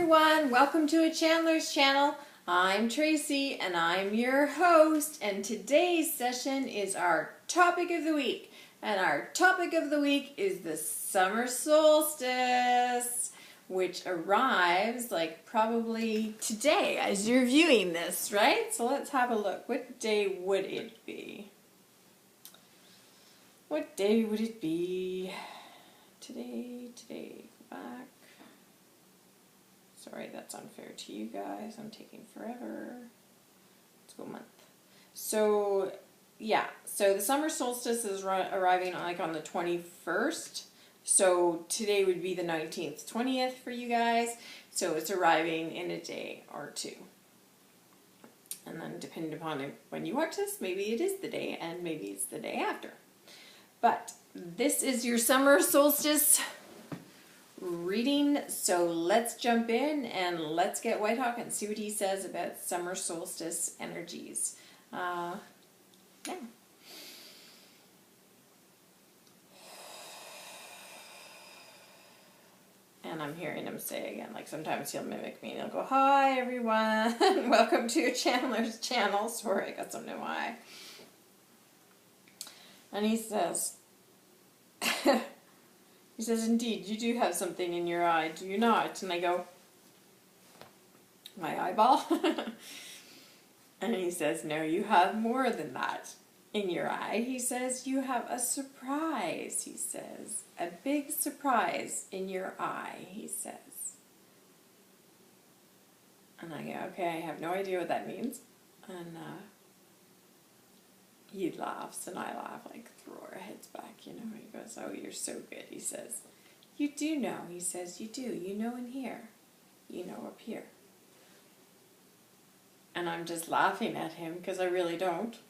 everyone, welcome to A Chandler's Channel. I'm Tracy and I'm your host, and today's session is our topic of the week. And our topic of the week is the summer solstice, which arrives like probably today as you're viewing this, right? So let's have a look. What day would it be? What day would it be? Today, go back. Sorry, that's unfair to you guys. I'm taking forever. Let's go month. So, yeah. So the summer solstice is arriving like on the 21st. So today would be the 19th, 20th for you guys. So it's arriving in a day or two. And then depending upon when you watch this, maybe it is the day and maybe it's the day after. But this is your summer solstice reading, so let's jump in and let's get Whitehawk and see what he says about summer solstice energies. Yeah. And I'm hearing him say again, like sometimes he'll mimic me and he'll go, "Hi everyone, welcome to Chandler's channel." Sorry, I got some new eye. And he says, he says, "Indeed, you do have something in your eye, do you not?" And I go, "My eyeball?" And he says, "No, you have more than that in your eye." He says, "You have a surprise," he says. "A big surprise in your eye," he says. And I go, "Okay, I have no idea what that means." And he laughs and I laugh, like throw our heads back, you know. He goes, "Oh, you're so good," he says. "You do know," he says. "You do. You know in here. You know up here." And I'm just laughing at him because I really don't.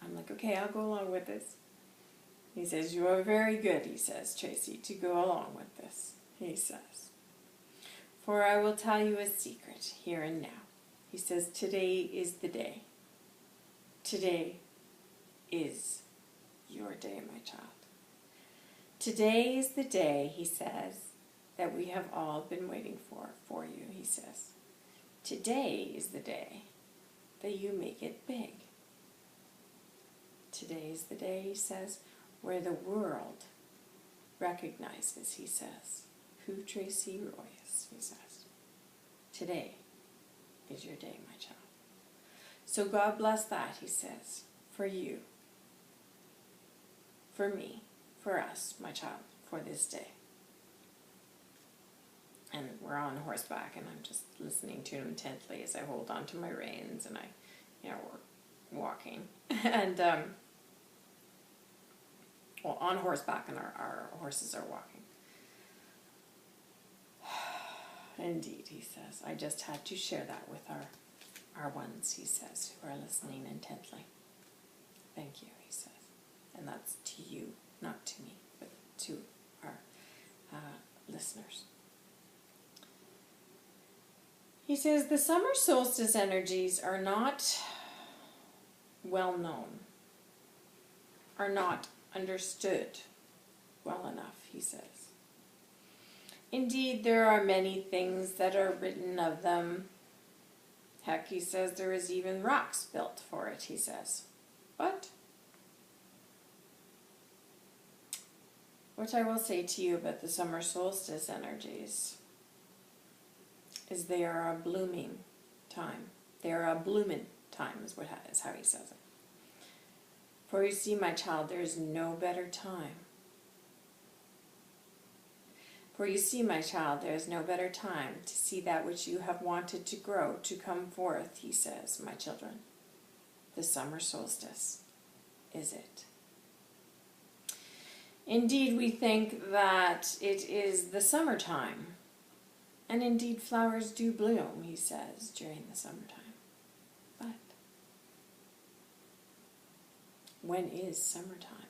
I'm like, "Okay, I'll go along with this." He says, "You are very good," he says, "Tracy, to go along with this," he says. "For I will tell you a secret here and now." He says, "Today is the day. Today is your day, my child. Today is the day," he says, "that we have all been waiting for you," he says. "Today is the day that you make it big. Today is the day," he says, "where the world recognizes," he says, "who Tracy Roy is," he says. "Today is your day, my child. So God bless that," he says, "for you, for me, for us, my child, for this day." And we're on horseback, and I'm just listening to him intently as I hold on to my reins, and we're walking. And, well, on horseback, and our horses are walking. "Indeed," he says, "I just had to share that with our ones," he says, "who are listening intently. Thank you," he says. And that's to you, not to me, but to our listeners. He says, "The summer solstice energies are not well known, are not understood well enough," he says. "Indeed, there are many things that are written of them. Heck," he says, "there is even rocks built for it," he says. But what I will say to you about the summer solstice energies is they are a blooming time. They are a bloomin' time is how he says it. "For you see, my child, there is no better time. For you see, my child, there is no better time to see that which you have wanted to grow, to come forth," he says, "my children. The summer solstice is it. Indeed, we think that it is the summertime. And indeed, flowers do bloom," he says, "during the summertime. But when is summertime?"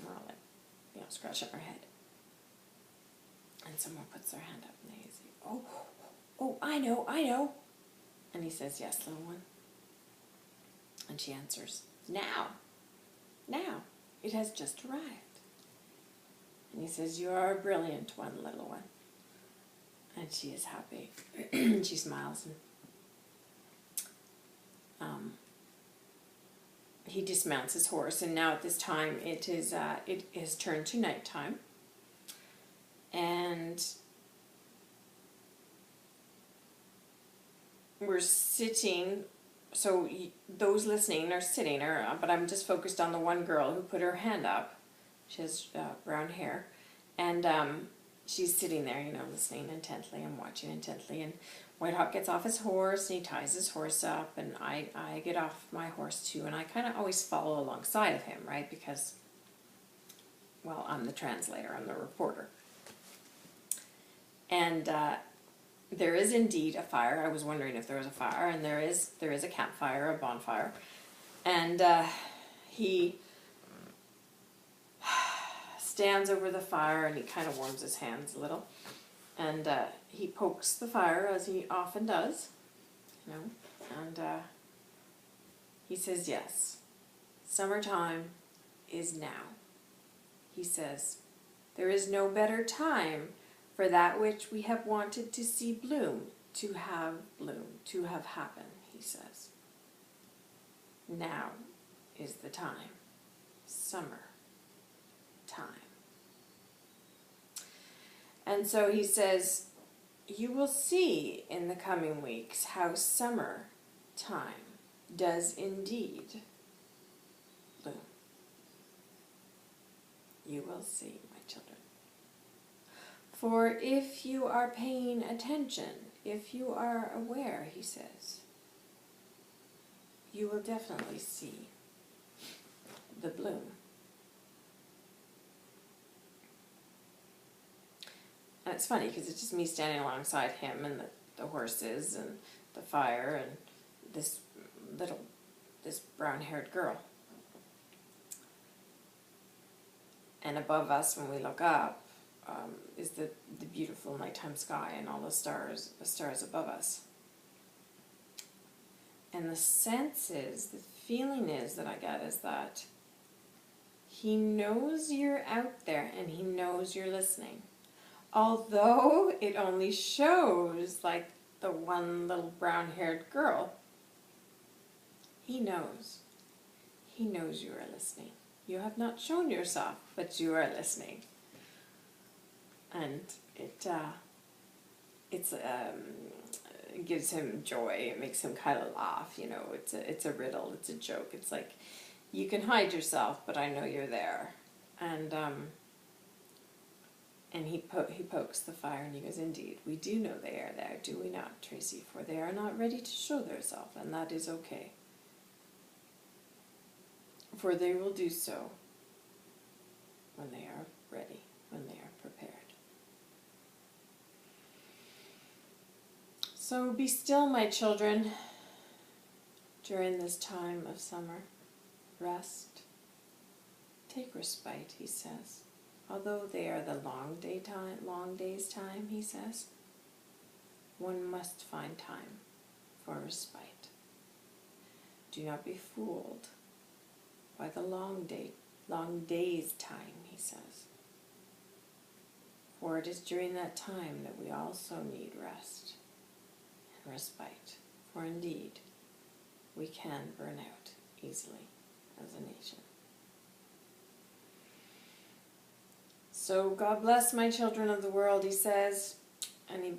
We're all like, scratching our head. And someone puts their hand up and they say, oh, I know. And he says, "Yes, little one." And she answers, Now. It has just arrived." And he says, "You are a brilliant one, little one." And she is happy. She smiles. And he dismounts his horse. And now at this time, it is turned to nighttime. And we're sitting, so those listening are sitting, but I'm just focused on the one girl who put her hand up. She has brown hair, and she's sitting there, listening intently and watching intently. And Whitehawk gets off his horse, and he ties his horse up, and I get off my horse too, and I kind of always follow alongside of him, right, because, well, I'm the translator, I'm the reporter. And there is indeed a fire. I was wondering if there was a fire, and there is a campfire, a bonfire. And he stands over the fire, and he kind of warms his hands a little. And he pokes the fire, as he often does, and he says, "Yes, summertime is now." He says, "There is no better time for that which we have wanted to see bloom, to have happen," he says. "Now is the time, summer time." And so he says, "You will see in the coming weeks how summer time does indeed bloom. You will see, my children. For if you are paying attention, if you are aware," he says, "you will definitely see the bloom." And it's funny because it's just me standing alongside him and the horses and the fire and this brown-haired girl. And above us, when we look up, is the beautiful nighttime sky and all the stars above us. And the feeling is that I get is that he knows you're out there and he knows you're listening. Although it only shows like the one little brown-haired girl, he knows. He knows you are listening. You have not shown yourself, but you are listening. And it gives him joy. It makes him kind of laugh. It's a riddle. It's a joke. It's like, you can hide yourself, but I know you're there. And he pokes the fire, and he goes, "Indeed, we do know they are there, do we not, Tracy? For they are not ready to show themselves, and that is okay. For they will do so when they are ready, when they are prepared. So be still, my children, during this time of summer. Rest. Take respite," he says. "Although they are the long day's time, he says, one must find time for respite. Do not be fooled by the long day's time," he says. "For it is during that time that we also need rest and respite. For indeed, we can burn out easily as a nation." So God bless my children of the world, he says, and he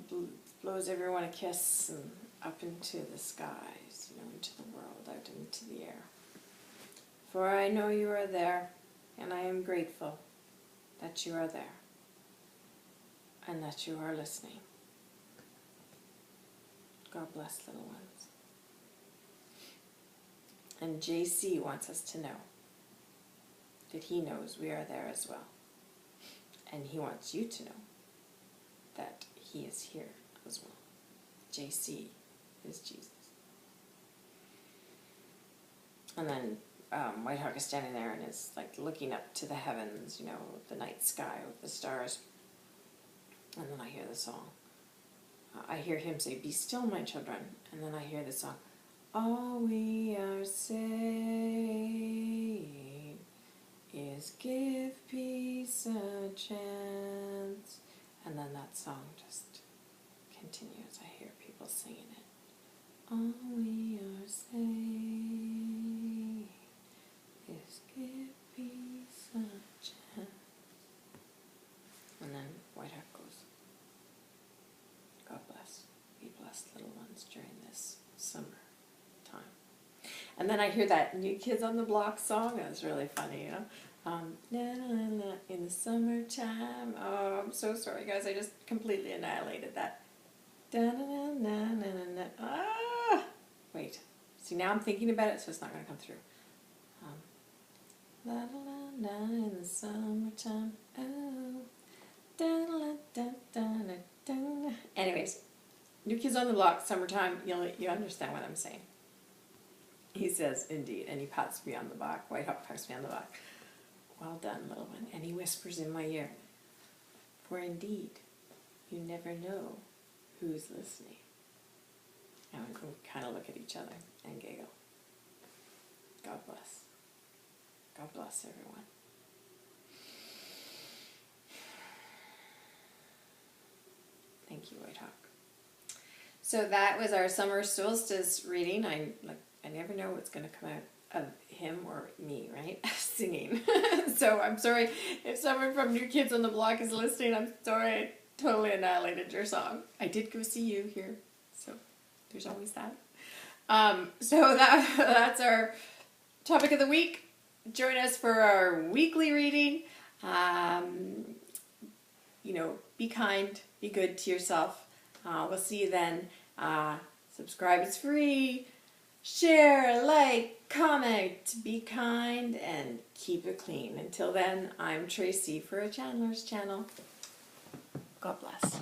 blows everyone a kiss and up into the skies, into the world, out into the air. For I know you are there, and I am grateful that you are there, and that you are listening. God bless, little ones. And JC wants us to know that he knows we are there as well. And he wants you to know that he is here as well. JC is Jesus. And then Whitehawk is standing there and is like looking up to the heavens, the night sky with the stars. And then I hear the song. I hear him say, "Be still, my children." And then I hear the song, "All we are saying is give peace a chance. And then that song just continues. I hear people singing it. All we are saying is give peace a chance. And then Whitehawk goes, God bless, be blessed little ones during this summer time. And then I hear that New Kids on the Block song. It was really funny, you know. Na, na, na, na, in the summertime. Oh, I'm so sorry, guys. I just completely annihilated that. Da, na, na, na, na, na, na. Ah! Wait. See, now I'm thinking about it, so it's not going to come through. La, la, la, la, in the summertime. Oh. Da, la, da, da, da, da. Anyways, New Kids on the Block, summertime. You understand what I'm saying. He says, indeed, and he pats me on the back. Whitehawk pats me on the back. Well done, little one. And he whispers in my ear, for indeed, you never know who's listening. And we kind of look at each other and giggle. God bless. God bless everyone. Thank you, Whitehawk. So that was our summer solstice reading. I never know what's going to come out of him or me, right? Singing. So I'm sorry if someone from New Kids on the Block is listening. I'm sorry I totally annihilated your song. I did go see you here, so there's always that. So that's our topic of the week. Join us for our weekly reading. Be kind, be good to yourself. We'll see you then. Subscribe, it's free. Share, like, comment, be kind, and keep it clean. Until then, I'm Tracy for a Chandler's Channel. God bless.